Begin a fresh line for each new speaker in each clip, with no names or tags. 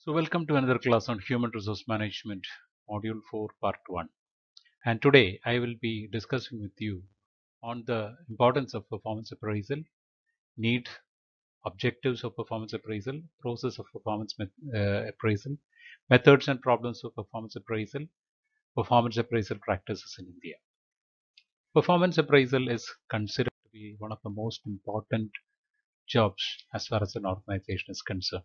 So welcome to another class on Human Resource Management, Module 4, Part 1. And today I will be discussing with you on the importance of performance appraisal, need, objectives of performance appraisal, process of performance appraisal, methods and problems of performance appraisal practices in India. Performance appraisal is considered to be one of the most important jobs as far as an organization is concerned,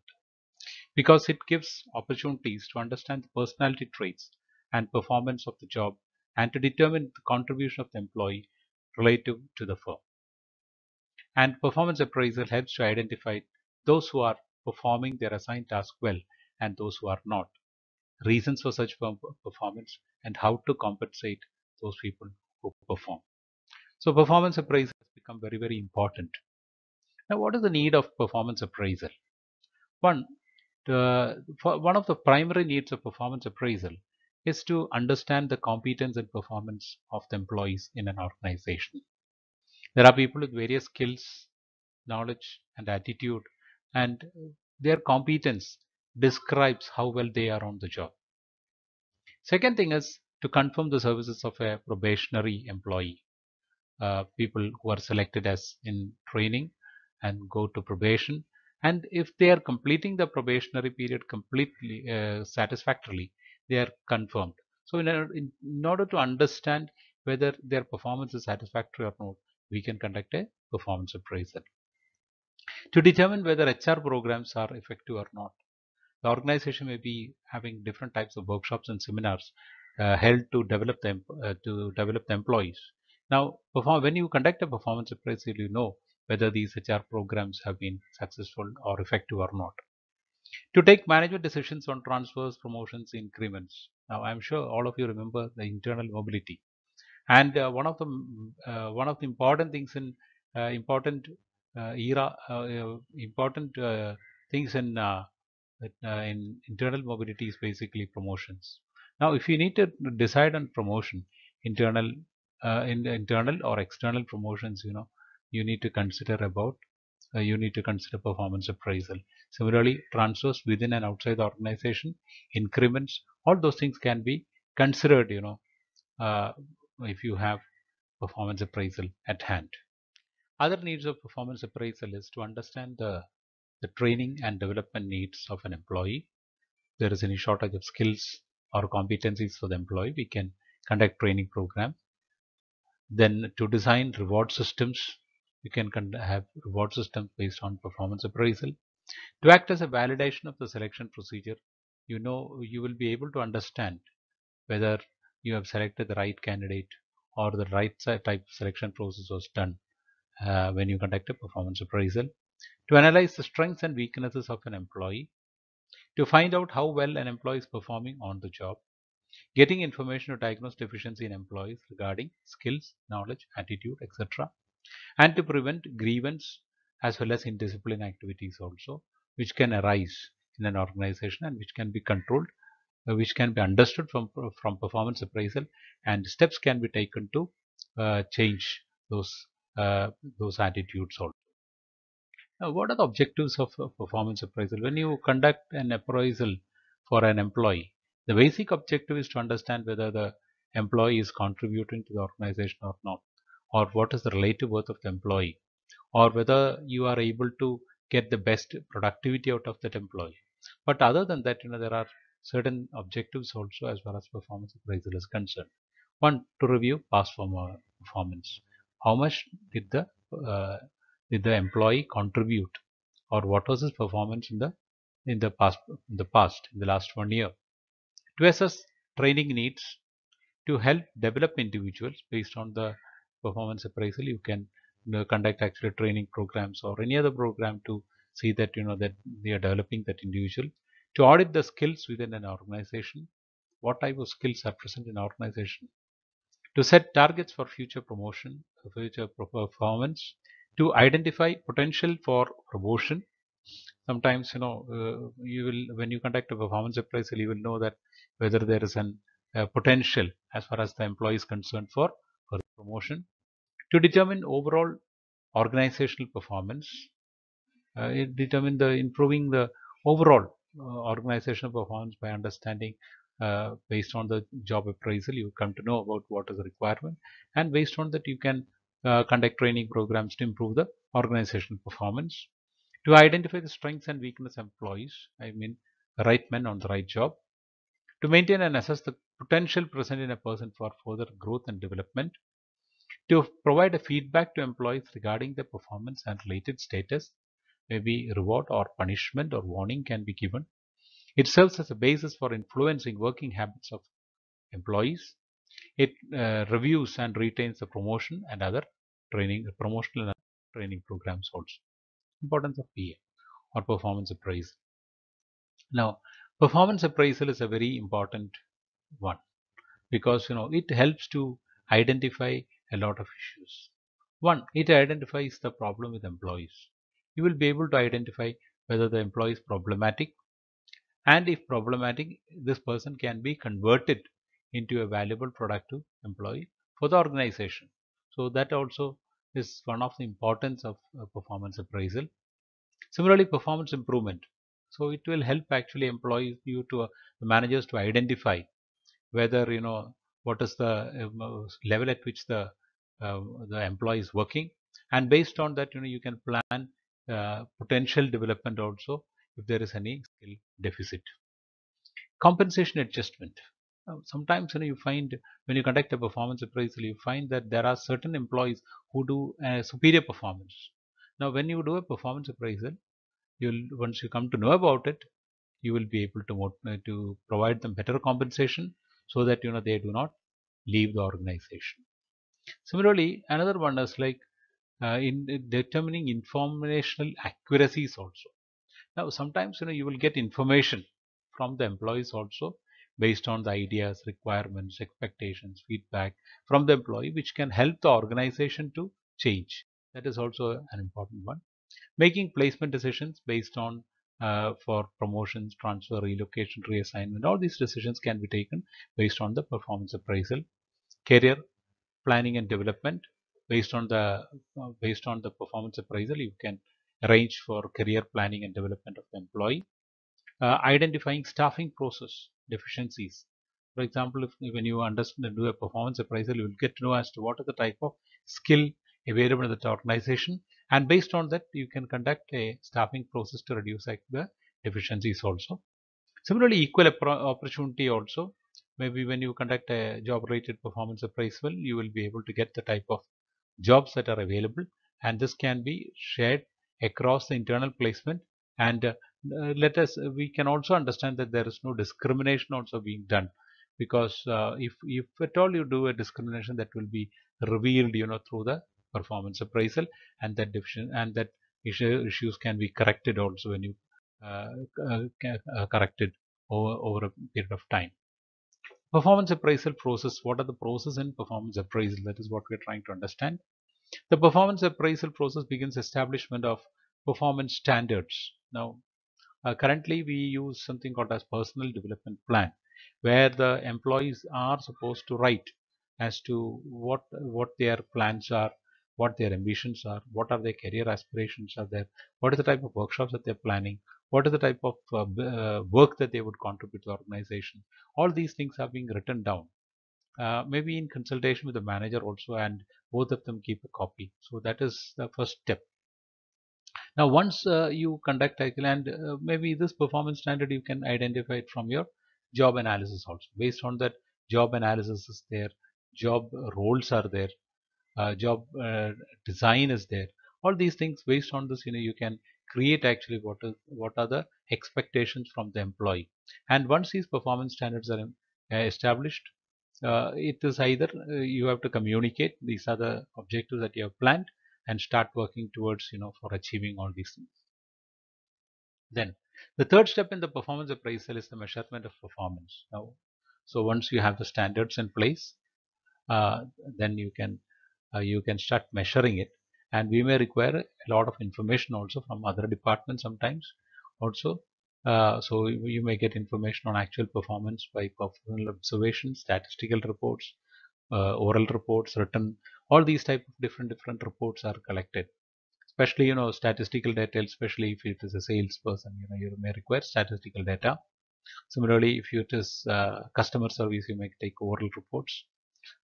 because it gives opportunities to understand the personality traits and performance of the job and to determine the contribution of the employee relative to the firm. And performance appraisal helps to identify those who are performing their assigned task well and those who are not, reasons for such performance, and how to compensate those people who perform. So performance appraisal has become very, very important. Now, what is the need of performance appraisal? One, one of the primary needs of performance appraisal is to understand the competence and performance of the employees in an organization. There are people with various skills, knowledge, and attitude, and their competence describes how well they are on the job. Second thing is to confirm the services of a probationary employee. People who are selected as in training and go to probation, and if they are completing the probationary period completely satisfactorily, they are confirmed. So in order to understand whether their performance is satisfactory or not, we can conduct a performance appraisal. To determine whether HR programs are effective or not, the organization may be having different types of workshops and seminars held to develop the employees. Now, when you conduct a performance appraisal, you know whether these HR programs have been successful or effective or not. To take management decisions on transfers, promotions, increments. Now, I'm sure all of you remember the internal mobility, and one of the important things in important era important things in internal mobility is basically promotions. Now, if you need to decide on promotion, internal in internal or external promotions, you need to consider about you need to consider performance appraisal. Similarly, transfers within and outside the organization, increments, all those things can be considered. Uh, if you have performance appraisal at hand. Other needs of performance appraisal is to understand the training and development needs of an employee. If there is any shortage of skills or competencies for the employee, we can conduct training program. Then to design reward systems, we can have reward systems based on performance appraisal. To act as a validation of the selection procedure, you will be able to understand whether you have selected the right candidate or the right type of selection process was done when you conduct a performance appraisal. To analyze the strengths and weaknesses of an employee, to find out how well an employee is performing on the job, getting information to diagnose deficiency in employees regarding skills, knowledge, attitude, etc., and to prevent grievance as well as indiscipline activities also, which can arise in an organization and which can be controlled, which can be understood from performance appraisal, and steps can be taken to change those attitudes also. Now, what are the objectives of performance appraisal? When you conduct an appraisal for an employee, the basic objective is to understand whether the employee is contributing to the organization or not, or what is the relative worth of the employee, or whether you are able to get the best productivity out of that employee. But other than that, there are certain objectives also as far as performance appraisal is concerned. One, to review past performance. How much uh, did the employee contribute, or what was his performance in the past in the last 1 year? To assess training needs, to help develop individuals based on the performance appraisal, you can conduct actual training programs or any other program to see that that they are developing that individual. To audit the skills within an organization, what type of skills are present in organization. To set targets for future promotion, future performance. To identify potential for promotion. Sometimes you will, when you conduct a performance appraisal, you will know that whether there is an potential as far as the employee is concerned for promotion. To determine overall organizational performance, it determine the improving the overall organizational performance by understanding based on the job appraisal. You come to know about what is the requirement, and based on that you can conduct training programs to improve the organizational performance. To identify the strengths and weakness of employees, I mean right men on the right job. To maintain and assess the potential present in a person for further growth and development. To provide a feedback to employees regarding their performance and related status, maybe reward or punishment or warning can be given. It serves as a basis for influencing working habits of employees. It reviews and retains the promotion and other promotional and training programs also. Importance of PA or performance appraisal. Now, performance appraisal is a very important one because it helps to identify a lot of issues. One, it identifies the problem with employees. You will be able to identify whether the employee is problematic, and if problematic, this person can be converted into a valuable productive employee for the organization. So that also is one of the importance of performance appraisal. Similarly, performance improvement. So it will help actually employees you to the managers to identify whether what is the level at which the employee is working, and based on that you can plan potential development also if there is any skill deficit. Compensation adjustment. Sometimes you find when you conduct a performance appraisal, you find that there are certain employees who do a superior performance. Now, when you do a performance appraisal, you'll once you come to know about it, you will be able to provide them better compensation so that they do not leave the organization. Similarly, another one is like in determining informational accuracies also. Now, sometimes you will get information from the employees also based on the ideas, requirements, expectations, feedback from the employee, which can help the organization to change. That is also an important one. Making placement decisions based on for promotions, transfer, relocation, reassignment. All these decisions can be taken based on the performance appraisal. Career planning and development based on the performance appraisal, you can arrange for career planning and development of the employee. Identifying staffing process deficiencies. For example, if when you understand and do a performance appraisal, you will get to know as to what are the type of skill available in the organization, and based on that, you can conduct a staffing process to reduce the deficiencies also. Similarly, equal opportunity also. Maybe when you conduct a job-related performance appraisal, you will be able to get the type of jobs that are available, and this can be shared across the internal placement. And let us we can also understand that there is no discrimination also being done, because if at all you do a discrimination, that will be revealed through the performance appraisal, and that division and that issues can be corrected also when you uh, corrected over a period of time. Performance appraisal process. What are the process in performance appraisal? That is what we're trying to understand. The performance appraisal process begins establishment of performance standards. Now, currently we use something called as personal development plan, where the employees are supposed to write as to what their plans are, what their ambitions are, what are their career aspirations are there, what is the type of workshops that they're planning, what is the type of work that they would contribute to the organization. All these things are being written down, maybe in consultation with the manager also, and both of them keep a copy. So that is the first step. Now, once you conduct cycle, and maybe this performance standard, you can identify it from your job analysis also. Based on that, job analysis is there, job roles are there, job design is there. All these things, based on this, you can create actually what are the expectations from the employee. And once these performance standards are established, it is either you have to communicate these are the objectives that you have planned and start working towards for achieving all these things. Then the third step in the performance appraisal is the measurement of performance. Now, so once you have the standards in place, uh, then you can start measuring it, and we may require a lot of information also from other departments sometimes also. So you may get information on actual performance by personal observations, statistical reports, oral reports, written. All these type of different reports are collected. especially statistical data, especially if it is a salesperson, you may require statistical data. Similarly, if it is customer service, you may take oral reports.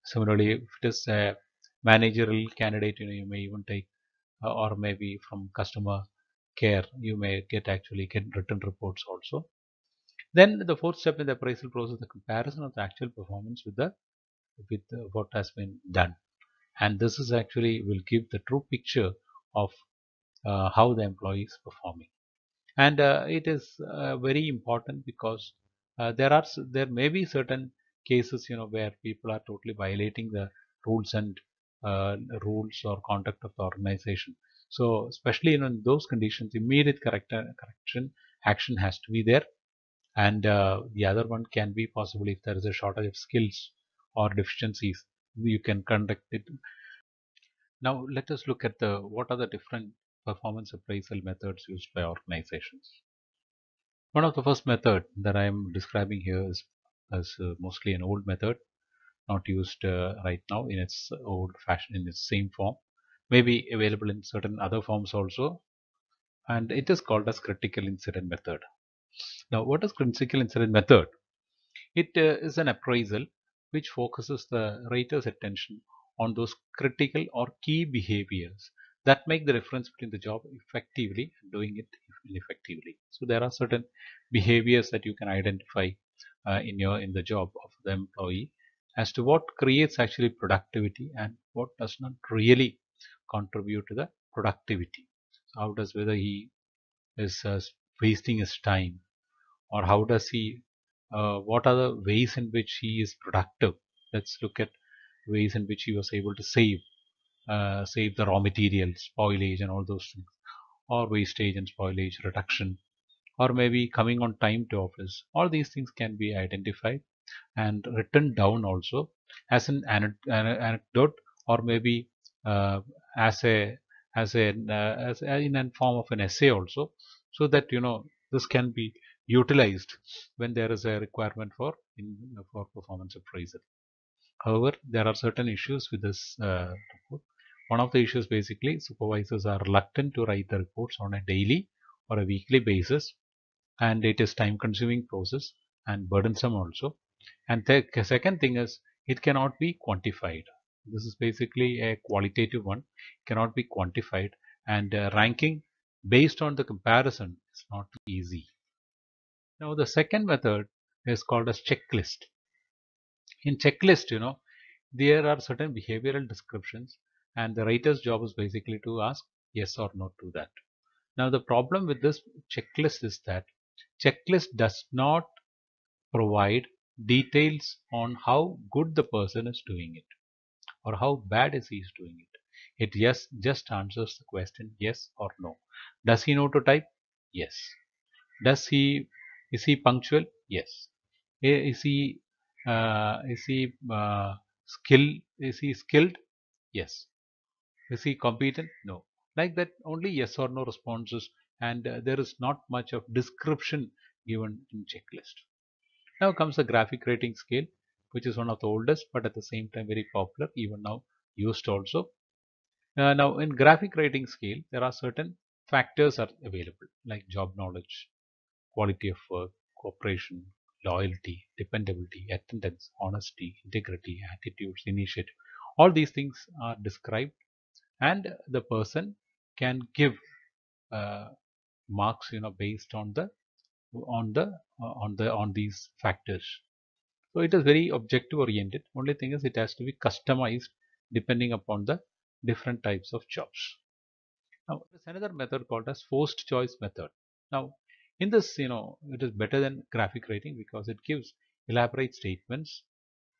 Similarly, if it is a managerial candidate, you may even take or maybe from customer care, you may get written reports also. Then the fourth step in the appraisal process, the comparison of the actual performance with what has been done, and this is actually will give the true picture of how the employee is performing. And it is very important because there may be certain cases where people are totally violating the rules and uh, rules or conduct of the organization. So especially in those conditions, immediate correction action has to be there. And the other one can be possibly if there is a shortage of skills or deficiencies, you can conduct it. Now let us look at the what are the different performance appraisal methods used by organizations. One of the first method that I am describing here is mostly an old method, not used right now in its old fashion, in its same form, maybe available in certain other forms also, and it is called as critical incident method. Now, what is critical incident method? It is an appraisal which focuses the rater's attention on those critical or key behaviors that make the difference between the job effectively and doing it ineffectively. So there are certain behaviors that you can identify in the job of the employee as to what creates actually productivity and what does not really contribute to the productivity. So how does whether he is wasting his time, or how does he what are the ways in which he is productive. Let's look at ways in which he was able to save the raw materials, spoilage and all those things, or wastage and spoilage reduction, or maybe coming on time to office. All these things can be identified and written down also as an anecdote, or maybe uh, as a in a form of an essay also, so that this can be utilized when there is a requirement for performance appraisal. However, there are certain issues with this report. One of the issues, basically, supervisors are reluctant to write the reports on a daily or a weekly basis, and it is time consuming process and burdensome also. And the second thing is, it cannot be quantified. This is basically a qualitative one, cannot be quantified, and ranking based on the comparison is not easy. Now the second method is called as checklist. In checklist, there are certain behavioral descriptions, and the writer's job is basically to ask yes or no to that. Now the problem with this checklist is that checklist does not provide details on how good the person is doing it or how bad is he is doing it. It just answers the question yes or no. Does he know to type? Yes. Does he is he punctual? Yes. Is he skill? Is he skilled? Yes. Is he competent? No. Like that, only yes or no responses, and there is not much of description given in checklist. Now comes the graphic rating scale, which is one of the oldest, but at the same time very popular, even now used also. Now in graphic rating scale, there are certain factors are available like job knowledge, quality of work, cooperation, loyalty, dependability, attendance, honesty, integrity, attitudes, initiative. All these things are described, and the person can give uh, marks, based on these factors. So it is very objective oriented. Only thing is it has to be customized depending upon the different types of jobs. Now there's another method called as forced choice method. Now in this, it is better than graphic rating because it gives elaborate statements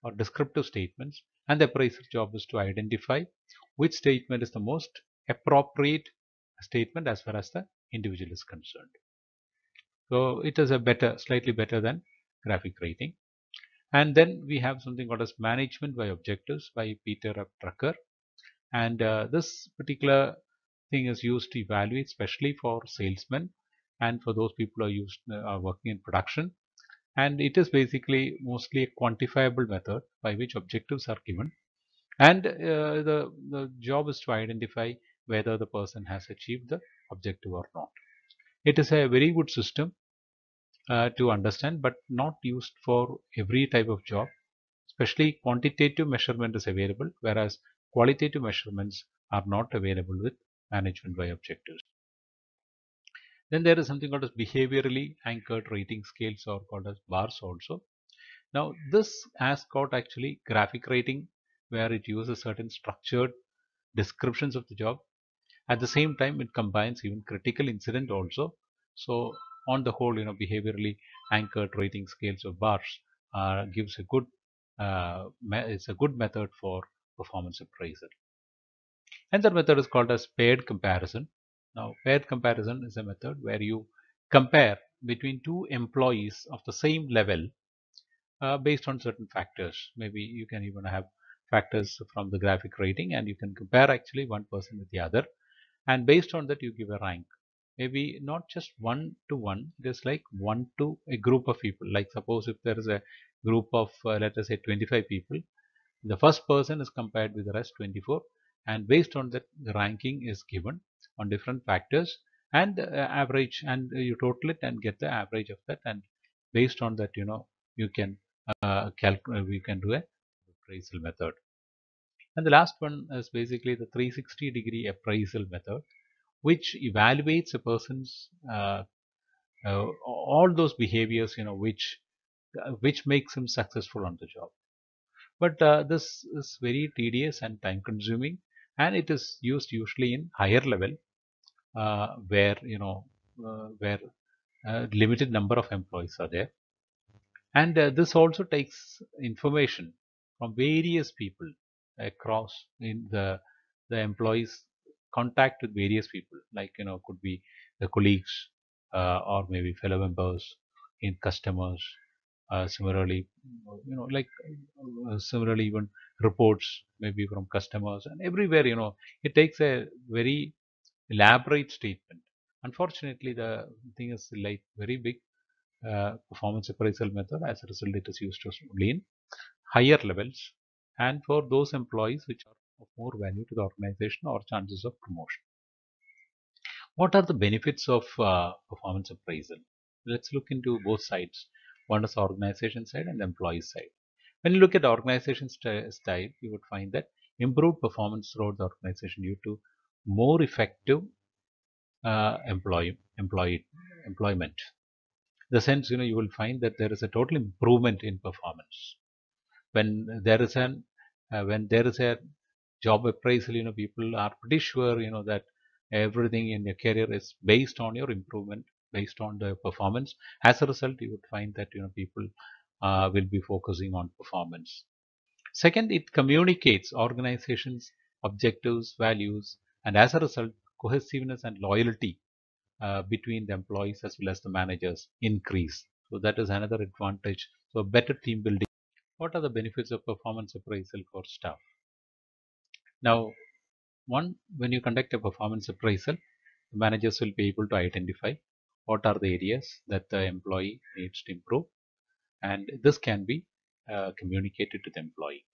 or descriptive statements, and the appraiser job is to identify which statement is the most appropriate statement as far as the individual is concerned. So it is a slightly better than graphic rating. And then we have something called as management by objectives by Peter F. Drucker. And this particular thing is used to evaluate, especially for salesmen and for those people who are working in production. And it is basically mostly a quantifiable method by which objectives are given. And the job is to identify whether the person has achieved the objective or not. It is a very good system to understand, but not used for every type of job. Especially quantitative measurement is available, whereas qualitative measurements are not available with management by objectives. Then there is something called as behaviorally anchored rating scales, or called as bars also. Now this has got actually graphic rating, where it uses certain structured descriptions of the job. At the same time, it combines even critical incident also. So on the whole, behaviorally anchored rating scales or bars gives a good it's a good method for performance appraisal. Another method is called as paired comparison. Now, paired comparison is a method where you compare between two employees of the same level based on certain factors. Maybe you can even have factors from the graphic rating, and you can compare actually one person with the other, and based on that you give a rank. Maybe not just one to one, it is like one to a group of people. Like suppose if there is a group of let us say 25 people, the first person is compared with the rest 24, and based on that the ranking is given on different factors, and average, and you total it and get the average of that, and based on that you can calculate, we can do a appraisal method. And the last one is basically the 360-degree appraisal method, which evaluates a person's all those behaviors which makes him successful on the job. But this is very tedious and time consuming, and it is used usually in higher level where where limited number of employees are there. And this also takes information from various people across in the employees contact with various people, like could be the colleagues or maybe fellow members in customers. Similarly, similarly even reports maybe from customers, and everywhere it takes a very elaborate statement. Unfortunately, the thing is like very big performance appraisal method. As a result, it is used only in higher levels and for those employees which are of more value to the organization or chances of promotion. What are the benefits of performance appraisal? Let's look into both sides. One is organization side and the employee side. When you look at organization style, you would find that improved performance throughout the organization due to more effective employment. The sense you will find that there is a total improvement in performance when there is a job appraisal. People are pretty sure that everything in your career is based on your improvement, based on the performance. As a result, you would find that people will be focusing on performance. Second, it communicates organizations objectives, values, and as a result cohesiveness and loyalty between the employees as well as the managers increase. So that is another advantage. So better team building. What are the benefits of performance appraisal for staff? Now, one, when you conduct a performance appraisal, the managers will be able to identify what are the areas that the employee needs to improve, and this can be communicated to the employee.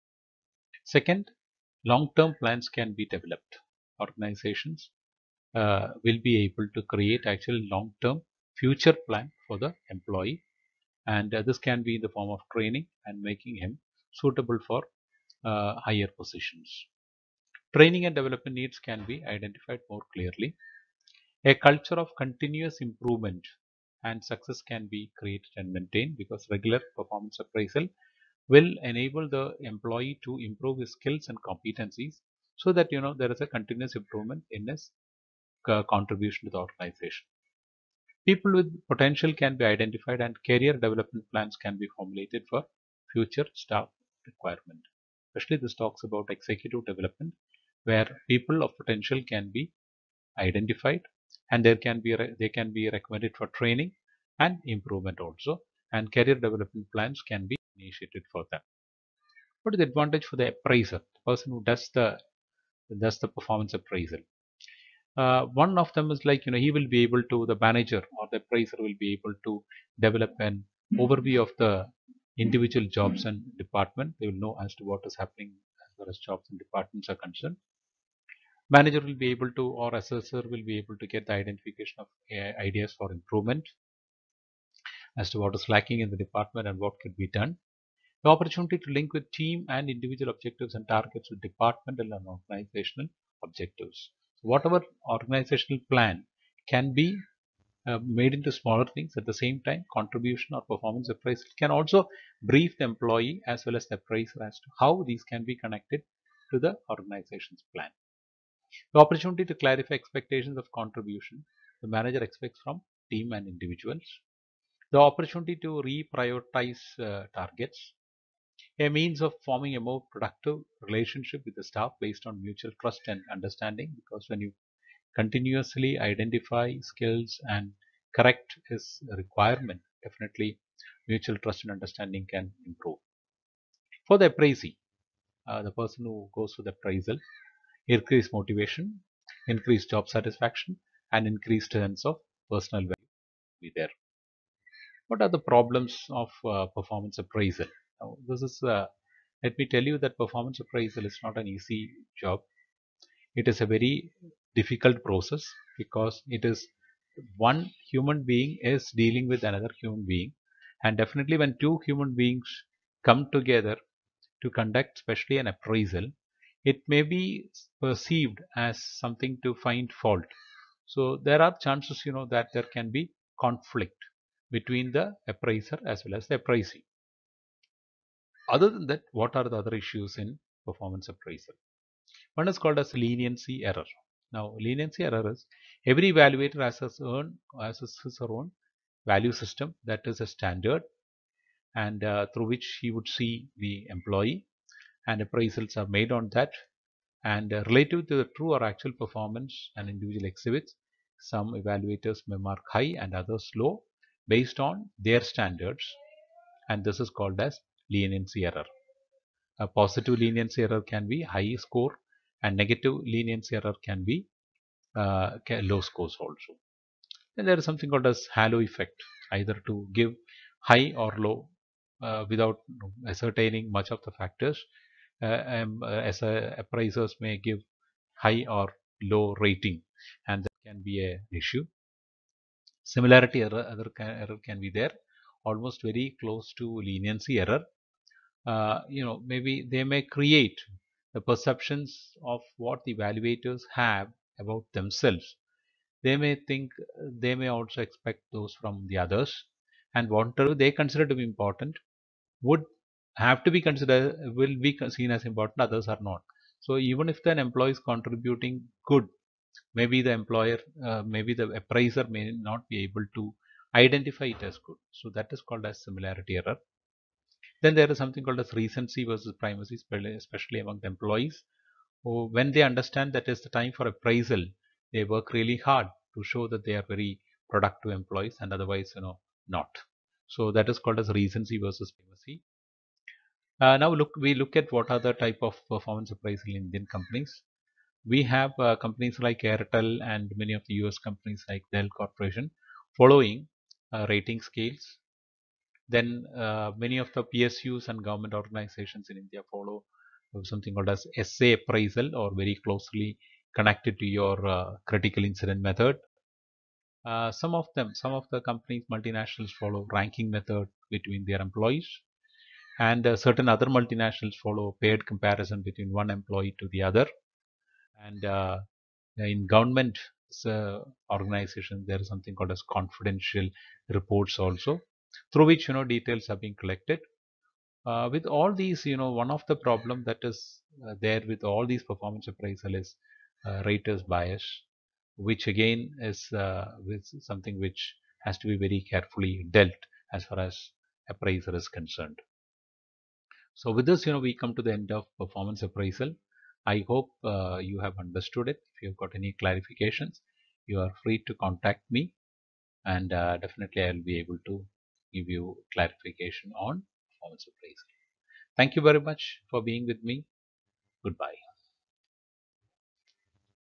Second, long-term plans can be developed. Organizations will be able to create actual long-term future plan for the employee, and this can be in the form of training and making him suitable for higher positions. Training and development needs can be identified more clearly. A culture of continuous improvement and success can be created and maintained, because regular performance appraisal will enable the employee to improve his skills and competencies, so that there is a continuous improvement in his contribution to the organization. People with potential can be identified, and career development plans can be formulated for future staff requirement. Especially this talks about executive development, where people of potential can be identified, and they can be recommended for training and improvement also, and career development plans can be initiated for them. What is the advantage for the appraiser, the person who does the performance appraisal? One of them is like he will be able to, the manager or the appraiser will be able to develop an overview of the individual jobs and department. They will know as to what is happening as far as jobs and departments are concerned. Manager will be able to, or assessor will be able to get the identification of ideas for improvement as to what is lacking in the department and what could be done. The opportunity to link with team and individual objectives and targets with departmental and organizational objectives. Whatever organizational plan can be made into smaller things. At the same time, contribution or performance appraisal can also brief the employee as well as the appraiser as to how these can be connected to the organization's plan. The opportunity to clarify expectations of contribution the manager expects from team and individuals. The opportunity to reprioritize targets, a means of forming a more productive relationship with the staff based on mutual trust and understanding, because when you continuously identify skills and correct his requirement, definitely mutual trust and understanding can improve. For the appraisee, the person who goes for the appraisal, increased motivation, increased job satisfaction, and increased sense of personal value be there. What are the problems of performance appraisal? Now, let me tell you that performance appraisal is not an easy job. It is a very difficult process because it is one human being is dealing with another human being, and definitely when two human beings come together to conduct especially an appraisal, it may be perceived as something to find fault. So there are chances, that there can be conflict between the appraiser as well as the appraisee. Other than that, what are the other issues in performance appraisal? One is called as leniency error. Now, leniency error is every evaluator has his or own value system, that is a standard, and through which he would see the employee, and appraisals are made on that. And relative to the true or actual performance an individual exhibits, some evaluators may mark high and others low based on their standards, and this is called as leniency error. A positive leniency error can be high score, and negative leniency error can be low scores also. Then there is something called as halo effect, either to give high or low without ascertaining much of the factors. As appraisers may give high or low rating, and that can be an issue. Similarity error can be there, almost very close to leniency error. Maybe they may create the perceptions of what the evaluators have about themselves. They may think, they may also expect those from the others, and whatever they consider to be important would have to be considered, will be seen as important, others are not. So even if an employee is contributing good, maybe the employer, maybe the appraiser may not be able to identify it as good. So that is called as similarity error. Then there is something called as recency versus primacy, especially among the employees, who, when they understand that it's the time for appraisal, they work really hard to show that they are very productive employees, and otherwise, not. So that is called as recency versus primacy. Now we look at what are the type of performance appraisal in Indian companies. We have companies like Airtel and many of the US companies like Dell Corporation following rating scales. Then many of the PSUs and government organizations in India follow something called as SA appraisal, or very closely connected to your critical incident method. Some of the companies, multinationals, follow ranking method between their employees, and certain other multinationals follow paired comparison between one employee to the other. And in government organization, there is something called as confidential reports also, through which details are being collected. With all these, one of the problem that is there with all these performance appraisal is raters bias, which again is with something which has to be very carefully dealt as far as appraiser is concerned. So with this, we come to the end of performance appraisal. I hope you have understood it. If you've got any clarifications, you are free to contact me, and definitely I'll be able to give you clarification on performance appraisal. Thank you very much for being with me. Goodbye.